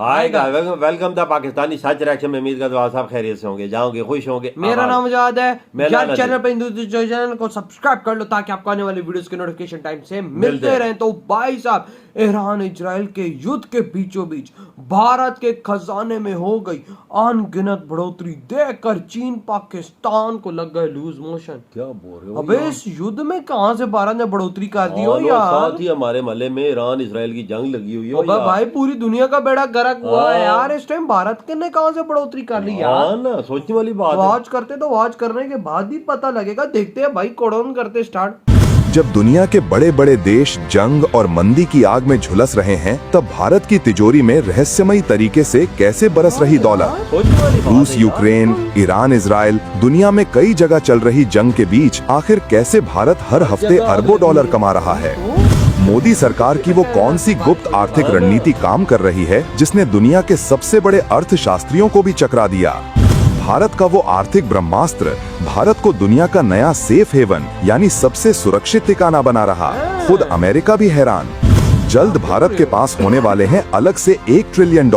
Hi guys, welcome था Pakistani such reaction में। उम्मीद करता हूं आप सब खैरियत से होंगे, जाओगे खुश होंगे। मेरा नाम आजाद है। यार चैनल पे चैनल को सब्सक्राइब कर लो ताकि आपको आने वाली वीडियोस के नोटिफिकेशन टाइम से मिलते रहें। तो भाई साहब, ईरान इजराइल के युद्ध के बीचों बीच भारत के खजाने में हो गई अनगिनत बढ़ोतरी देखकर चीन पाकिस्तान को लग गए लूज मोशन। क्या बोल रहे हो? अबे इस युद्ध में कहां से भारत ने बढ़ोतरी कर दी हो यार। साथ ही हमारे महल्ले में ईरान इजराइल की जंग लगी हुई है। भाई पूरी दुनिया का बेड़ा गर्क हुआ है यार। इस टाइम भारत के ने कहां से बढ़ोतरी कर ली यार। ना सोचने वाली बात है। वॉच करते तो वॉच करने के बाद ही पता लगेगा। देखते हैं भाई, कोडोन करते स्टार्ट। जब दुनिया के बड़े बड़े देश जंग और मंदी की आग में झुलस रहे हैं, तब भारत की तिजोरी में रहस्यमयी तरीके से कैसे बरस रही दौलत। रूस यूक्रेन, ईरान इजराइल, दुनिया में कई जगह चल रही जंग के बीच आखिर कैसे भारत हर हफ्ते अरबों डॉलर कमा रहा है। मोदी सरकार की वो कौन सी गुप्त आर्थिक रणनीति काम कर रही है जिसने दुनिया के सबसे बड़े अर्थशास्त्रियों को भी चकरा दिया। भारत का वो आर्थिक ब्रह्मास्त्र भारत को दुनिया का नया सेफ हेवन यानी सबसे सुरक्षित ठिकाना बना रहा। खुद अमेरिका भी हैरान। जल्द भारत के पास होने वाले हैं अलग से $1 ट्रिलियन।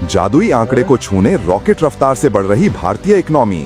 जादुई आंकड़े को छूने रॉकेट रफ्तार से बढ़ रही भारतीय इकोनॉमी।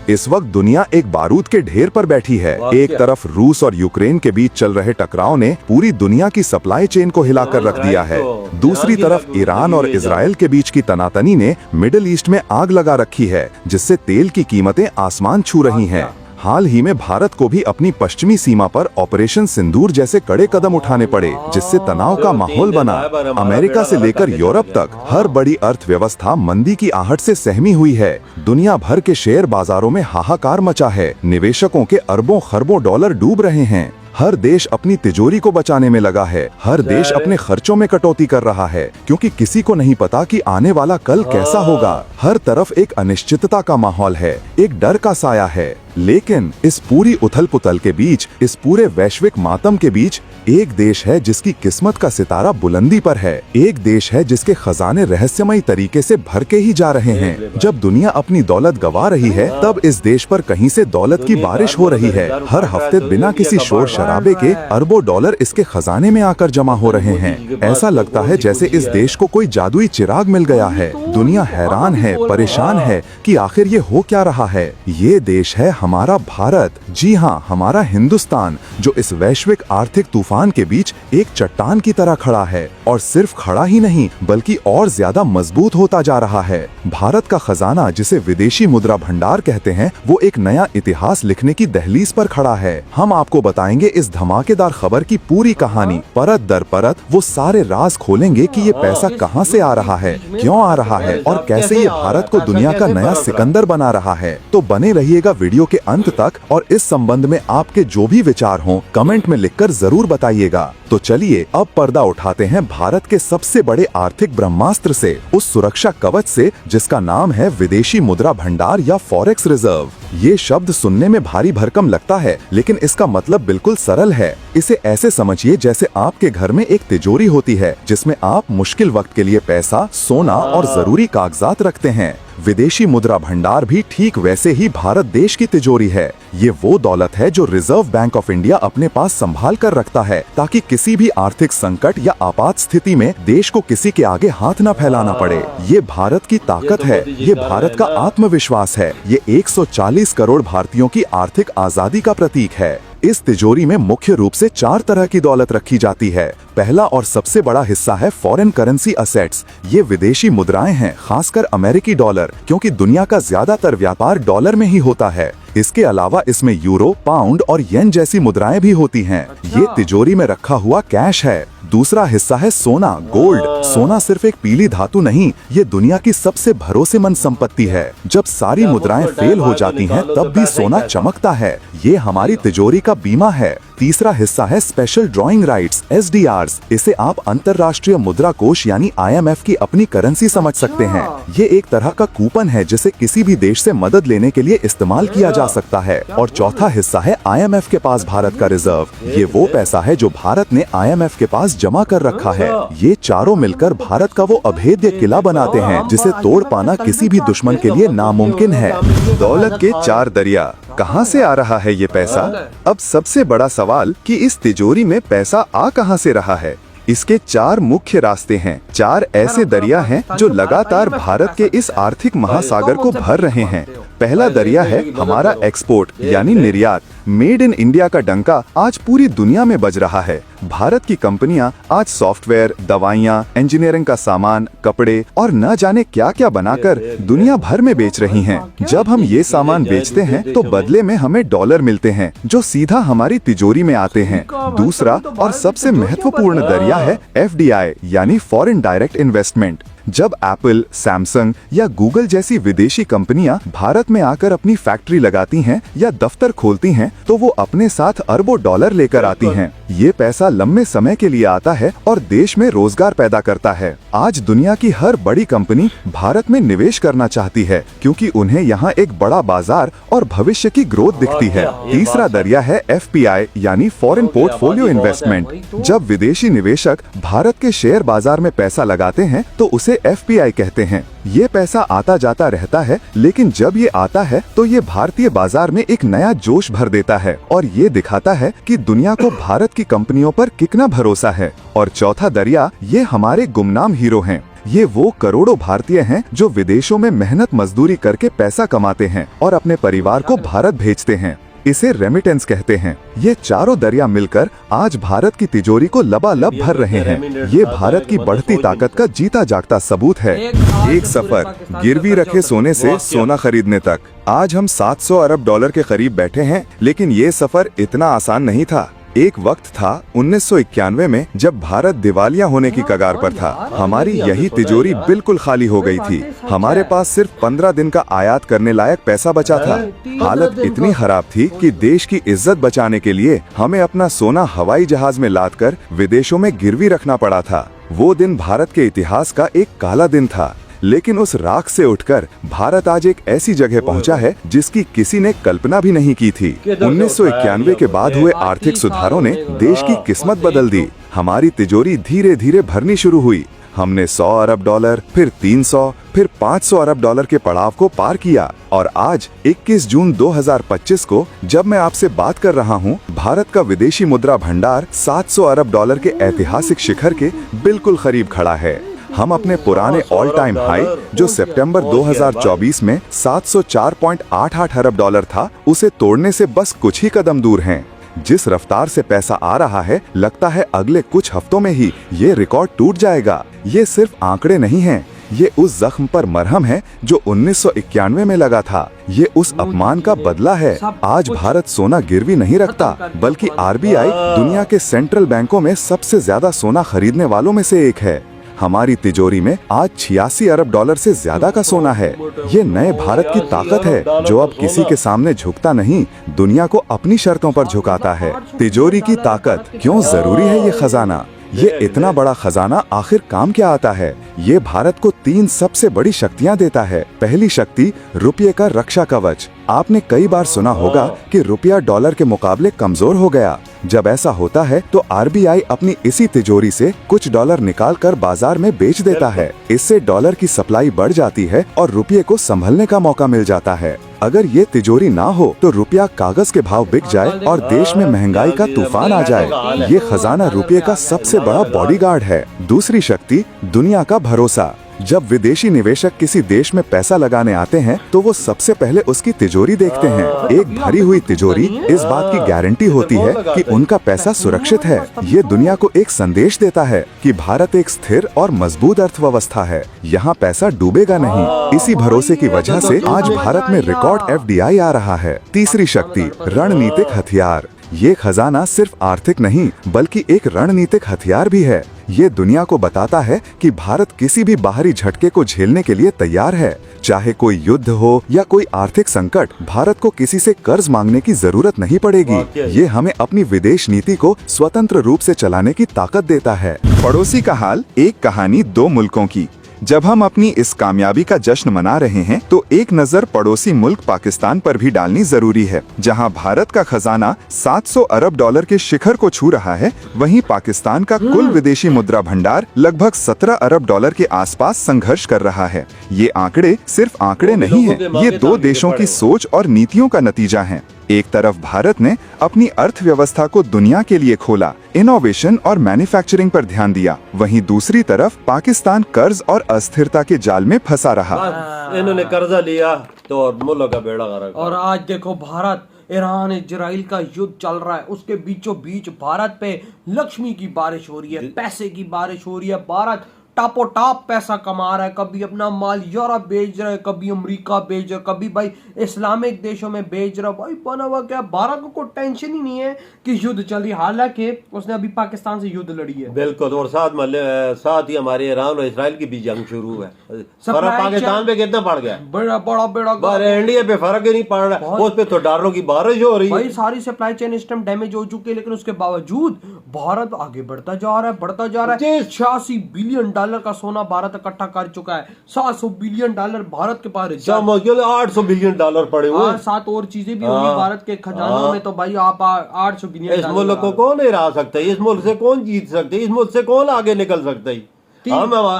इस वक्त दुनिया एक बारूद के ढेर पर बैठी है। एक तरफ रूस और यूक्रेन के बीच चल रहे टकराव ने पूरी दुनिया की सप्लाई चेन को हिलाकर रख दिया है। दूसरी तरफ ईरान और इजराइल के बीच की तनातनी ने मिडिल ईस्ट में आग लगा रखी है, जिससे तेल की कीमतें आसमान छू रही हैं। हाल ही में भारत को भी अपनी पश्चिमी सीमा पर ऑपरेशन सिंदूर जैसे कड़े कदम उठाने पड़े, जिससे तनाव का माहौल बना। अमेरिका से लेकर यूरोप तक हर बड़ी अर्थव्यवस्था मंदी की आहट से सहमी हुई है। दुनिया भर के शेयर बाजारों में हाहाकार मचा है। निवेशकों के अरबों खरबों डॉलर डूब रहे हैं। हर देश अपनी तिजोरी को बचाने में लगा है। हर देश अपने खर्चों में कटौती कर रहा है, क्योंकि किसी को नहीं पता कि आने वाला कल कैसा होगा। हर तरफ एक अनिश्चितता का माहौल है, एक डर का साया है। लेकिन इस पूरी उथल पुथल के बीच, इस पूरे वैश्विक मातम के बीच एक देश है जिसकी किस्मत का सितारा बुलंदी पर है। एक देश है जिसके खजाने रहस्यमयी तरीके से भर के ही जा रहे हैं। जब दुनिया अपनी दौलत गवा रही है, तब इस देश पर कहीं से दौलत की बारिश हो रही है। हर हफ्ते बिना किसी शोर शराबे के अरबों डॉलर इसके खजाने में आकर जमा हो रहे हैं। ऐसा लगता है जैसे इस देश को कोई जादुई चिराग मिल गया है। दुनिया हैरान है, परेशान है कि आखिर ये हो क्या रहा है। ये देश है हमारा भारत। जी हाँ, हमारा हिंदुस्तान, जो इस वैश्विक आर्थिक तूफान के बीच एक चट्टान की तरह खड़ा है। और सिर्फ खड़ा ही नहीं, बल्कि और ज्यादा मजबूत होता जा रहा है। भारत का खजाना, जिसे विदेशी मुद्रा भंडार कहते हैं, वो एक नया इतिहास लिखने की दहलीज पर खड़ा है। हम आपको बताएंगे इस धमाकेदार खबर की पूरी कहानी। परत दर परत वो सारे राज खोलेंगे कि ये पैसा कहाँ से आ रहा है, क्यों आ रहा है और कैसे ये भारत को दुनिया का नया सिकंदर बना रहा है। तो बने रहिएगा वीडियो के अंत तक, और इस संबंध में आपके जो भी विचार हों कमेंट में लिखकर जरूर बताइएगा। तो चलिए अब पर्दा उठाते हैं भारत के सबसे बड़े आर्थिक ब्रह्मास्त्र से, उस सुरक्षा कवच से जिसका नाम है विदेशी मुद्रा भंडार या फॉरेक्स रिजर्व। ये शब्द सुनने में भारी भरकम लगता है, लेकिन इसका मतलब बिल्कुल सरल है। इसे ऐसे समझिए जैसे आपके घर में एक तिजोरी होती है, जिसमें आप मुश्किल वक्त के लिए पैसा, सोना और जरूरी कागजात रखते हैं। विदेशी मुद्रा भंडार भी ठीक वैसे ही भारत देश की तिजोरी है। ये वो दौलत है जो रिजर्व बैंक ऑफ इंडिया अपने पास संभाल कर रखता है, ताकि किसी भी आर्थिक संकट या आपात स्थिति में देश को किसी के आगे हाथ न फैलाना पड़े। ये भारत की ताकत है, ये भारत का आत्मविश्वास है, ये 140 करोड़ भारतीयों की आर्थिक आजादी का प्रतीक है। इस तिजोरी में मुख्य रूप से 4 तरह की दौलत रखी जाती है। पहला और सबसे बड़ा हिस्सा है फॉरेन करेंसी असेट्स। ये विदेशी मुद्राएं हैं, खासकर अमेरिकी डॉलर, क्योंकि दुनिया का ज्यादातर व्यापार डॉलर में ही होता है। इसके अलावा इसमें यूरो, पाउंड और येन जैसी मुद्राएं भी होती हैं। ये तिजोरी में रखा हुआ कैश है। दूसरा हिस्सा है सोना, गोल्ड। सोना सिर्फ एक पीली धातु नहीं, ये दुनिया की सबसे भरोसेमंद संपत्ति है। जब सारी मुद्राएं फेल हो जाती हैं, तब भी सोना चमकता है। ये हमारी तिजोरी का बीमा है। तीसरा हिस्सा है स्पेशल ड्राइंग राइट्स, SDRs। इसे आप अंतर्राष्ट्रीय मुद्रा कोष यानी IMF की अपनी करेंसी समझ सकते हैं। ये एक तरह का कूपन है जिसे किसी भी देश से मदद लेने के लिए इस्तेमाल किया जा सकता है। और चौथा हिस्सा है IMF के पास भारत का रिजर्व। ये वो पैसा है जो भारत ने IMF के पास जमा कर रखा है। ये चारों मिलकर भारत का वो अभेद्य किला बनाते हैं, जिसे तोड़ पाना किसी भी दुश्मन के लिए नामुमकिन है। दौलत के 4 दरिया, कहां से आ रहा है ये पैसा? अब सबसे बड़ा सवाल कि इस तिजोरी में पैसा आ कहां से रहा है। इसके 4 मुख्य रास्ते हैं। 4 ऐसे दरिया हैं जो लगातार भारत के इस आर्थिक महासागर को भर रहे हैं। पहला दरिया है हमारा एक्सपोर्ट यानी निर्यात। मेड इन इंडिया का डंका आज पूरी दुनिया में बज रहा है। भारत की कंपनियां आज सॉफ्टवेयर, दवाइयां, इंजीनियरिंग का सामान, कपड़े और न जाने क्या क्या बनाकर दुनिया भर में बेच रही हैं। जब हम ये सामान बेचते हैं तो बदले में हमें डॉलर मिलते हैं जो सीधा हमारी तिजोरी में आते हैं। दूसरा और सबसे महत्वपूर्ण दरिया है FDI यानी फॉरेन डायरेक्ट इन्वेस्टमेंट। जब एप्पल, सैमसंग या गूगल जैसी विदेशी कंपनियां भारत में आकर अपनी फैक्ट्री लगाती हैं या दफ्तर खोलती हैं तो वो अपने साथ अरबों डॉलर लेकर आती हैं। ये पैसा लंबे समय के लिए आता है और देश में रोजगार पैदा करता है। आज दुनिया की हर बड़ी कंपनी भारत में निवेश करना चाहती है क्योंकि उन्हें यहाँ एक बड़ा बाजार और भविष्य की ग्रोथ दिखती है। तीसरा दरिया है FPI यानी फॉरेन पोर्टफोलियो इन्वेस्टमेंट। जब विदेशी निवेशक भारत के शेयर बाजार में पैसा लगाते हैं तो उसे FPI कहते हैं। ये पैसा आता जाता रहता है, लेकिन जब ये आता है तो ये भारतीय बाजार में एक नया जोश भर देता है और ये दिखाता है कि दुनिया को भारत की कंपनियों पर कितना भरोसा है। और चौथा दरिया ये हमारे गुमनाम हीरो हैं। ये वो करोड़ों भारतीय हैं जो विदेशों में मेहनत मजदूरी करके पैसा कमाते हैं और अपने परिवार को भारत भेजते हैं। इसे रेमिटेंस कहते हैं। ये चारों दरिया मिलकर आज भारत की तिजोरी को लबालब भर रहे हैं। ये भारत की बढ़ती ताकत का जीता जागता सबूत है। एक सफर गिरवी रखे सोने से सोना खरीदने तक। आज हम 700 अरब डॉलर के करीब बैठे हैं, लेकिन ये सफर इतना आसान नहीं था। एक वक्त था 1991 में जब भारत दिवालिया होने की कगार पर था। हमारी यही तिजोरी बिल्कुल खाली हो गई थी। हमारे पास सिर्फ 15 दिन का आयात करने लायक पैसा बचा था। हालत इतनी खराब थी कि देश की इज्जत बचाने के लिए हमें अपना सोना हवाई जहाज में लादकर विदेशों में गिरवी रखना पड़ा था। वो दिन भारत के इतिहास का एक काला दिन था, लेकिन उस राख से उठकर भारत आज एक ऐसी जगह पहुंचा है जिसकी किसी ने कल्पना भी नहीं की थी। 1991 के बाद हुए आर्थिक सुधारों ने देश की किस्मत बदल दी। हमारी तिजोरी धीरे धीरे भरनी शुरू हुई। हमने 100 अरब डॉलर, फिर 300, फिर 500 अरब डॉलर के पड़ाव को पार किया और आज 21 जून 2025 को जब मैं आपसे बात कर रहा हूं, भारत का विदेशी मुद्रा भंडार 700 अरब डॉलर के ऐतिहासिक शिखर के बिल्कुल करीब खड़ा है। हम अपने पुराने ऑल टाइम हाई जो सितंबर 2024 में 704.88 अरब डॉलर था, उसे तोड़ने से बस कुछ ही कदम दूर हैं। जिस रफ्तार से पैसा आ रहा है, लगता है अगले कुछ हफ्तों में ही ये रिकॉर्ड टूट जाएगा। ये सिर्फ आंकड़े नहीं हैं, ये उस जख्म पर मरहम है जो 1991 में लगा था। ये उस अपमान का बदला है। आज भारत सोना गिरवी नहीं रखता, बल्कि RBI दुनिया के सेंट्रल बैंकों में सबसे ज्यादा सोना खरीदने वालों में से एक है। हमारी तिजोरी में आज 86 अरब डॉलर से ज्यादा का सोना है। ये नए भारत की ताकत है जो अब किसी के सामने झुकता नहीं, दुनिया को अपनी शर्तों पर झुकाता है। तिजोरी की ताकत, क्यों जरूरी है ये खजाना? ये इतना बड़ा खजाना आखिर काम क्या आता है? ये भारत को 3 सबसे बड़ी शक्तियाँ देता है। पहली शक्ति, रुपये का रक्षा कवच। आपने कई बार सुना होगा कि रुपया डॉलर के मुकाबले कमजोर हो गया। जब ऐसा होता है तो RBI अपनी इसी तिजोरी से कुछ डॉलर निकाल कर बाजार में बेच देता है। इससे डॉलर की सप्लाई बढ़ जाती है और रुपये को संभलने का मौका मिल जाता है। अगर ये तिजोरी ना हो तो रुपया कागज के भाव बिक जाए और देश में महंगाई का तूफान आ जाए। ये खजाना रुपये का सबसे बड़ा बॉडीगार्ड है। दूसरी शक्ति, दुनिया का भरोसा। जब विदेशी निवेशक किसी देश में पैसा लगाने आते हैं तो वो सबसे पहले उसकी तिजोरी देखते हैं। एक भरी हुई तिजोरी इस बात की गारंटी होती है कि उनका पैसा सुरक्षित है। ये दुनिया को एक संदेश देता है कि भारत एक स्थिर और मजबूत अर्थव्यवस्था है, यहाँ पैसा डूबेगा नहीं। इसी भरोसे की वजह से आज भारत में रिकॉर्ड FDI आ रहा है। तीसरी शक्ति, रणनीतिक हथियार। ये खजाना सिर्फ आर्थिक नहीं बल्कि एक रणनीतिक हथियार भी है। ये दुनिया को बताता है कि भारत किसी भी बाहरी झटके को झेलने के लिए तैयार है। चाहे कोई युद्ध हो या कोई आर्थिक संकट, भारत को किसी से कर्ज मांगने की जरूरत नहीं पड़ेगी। ये हमें अपनी विदेश नीति को स्वतंत्र रूप से चलाने की ताकत देता है। पड़ोसी का हाल, एक कहानी 2 मुल्कों की। जब हम अपनी इस कामयाबी का जश्न मना रहे हैं तो एक नजर पड़ोसी मुल्क पाकिस्तान पर भी डालनी जरूरी है। जहां भारत का खजाना 700 अरब डॉलर के शिखर को छू रहा है, वहीं पाकिस्तान का कुल विदेशी मुद्रा भंडार लगभग 17 अरब डॉलर के आसपास संघर्ष कर रहा है। ये आंकड़े सिर्फ आंकड़े नहीं हैं, ये 2 देशों की सोच और नीतियों का नतीजा है। एक तरफ भारत ने अपनी अर्थव्यवस्था को दुनिया के लिए खोला, इनोवेशन और मैन्युफैक्चरिंग पर ध्यान दिया, वहीं दूसरी तरफ पाकिस्तान कर्ज और अस्थिरता के जाल में फंसा रहा। बस इन्होंने कर्जा लिया तो और मुल्क का बेड़ा गर्क। और आज देखो भारत ईरान इजराइल का युद्ध चल रहा है, उसके बीचों बीच भारत पे लक्ष्मी की बारिश हो रही है, पैसे की बारिश हो रही है। भारत टापो टाप पैसा कमा रहा है, कभी अपना माल यूरोप बेच रहा है, कभी अमेरिका बेच रहा है, कभी भाई इस्लामिक देशों में बेच रहा है। भाई बना हुआ क्या, भारत को कोई टेंशन ही नहीं है कि युद्ध चल रही है। हालांकि उसने अभी पाकिस्तान से युद्ध लड़ी है। बिल्कुल, और साथ ही हमारे ईरान और इसराइल की भी जंग शुरू है। फर्क पाकिस्तान पे कितना पड़ गया, बड़ा बड़ा बड़ा इंडिया पे फर्क ही नहीं पड़ रहा, उस पे तो डॉलरों की बारिश हो रही है। भाई सारी सप्लाई चेन इस टाइम डैमेज हो चुकी है, लेकिन उसके बावजूद भारत आगे बढ़ता जा रहा है, बढ़ता जा रहा है। 86 बिलियन डॉलर का सोना भारत इकट्ठा कर चुका है। 700 बिलियन डॉलर भारत के पास, 800 बिलियन डॉलर पड़े हुए, 7 और चीजें भी होंगी भारत के खजानों में। तो भाई आप 800 बिलियन, इस मुल्क को कौन हरा सकता है, इस मुल्क से कौन जीत सकते है, इस मुल्क से कौन आगे निकल सकता है।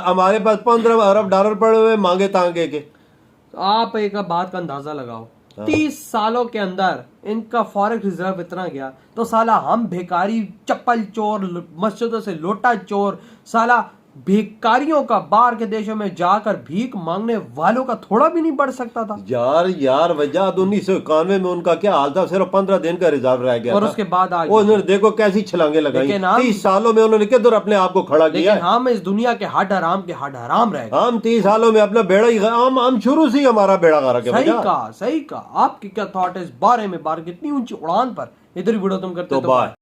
हमारे पास 15 अरब डॉलर पड़े हुए मांगे तांगे के। आप एक बात का अंदाजा लगाओ, 30 सालों के अंदर इनका फॉरेक्स रिजर्व इतना गया, तो साला हम भिखारी, चप्पल चोर, मस्जिदों से लोटा चोर, साला भिखारियों का बाहर के देशों में जाकर भीख मांगने वालों का थोड़ा भी नहीं बढ़ सकता था। यार वजह 1991 में उनका क्या हाल था, सिर्फ 15 दिन का रिजर्व रह गया और था। उसके बाद उन्होंने देखो कैसी छलांगे लगाई, 30 सालों में उन्होंने किधर अपने आप को खड़ा किया। हम इस दुनिया के हड हराम के हड हराम रह गए। हम 30 सालों में अपना बेड़ा ही, हम शुरू से ही हमारा बेड़ा गर्क है। सही कहा। आपकी क्या थॉट है इस बारे में? भारत कितनी ऊंची उड़ान पर, इधर वीडियो तुम करते तो बाय।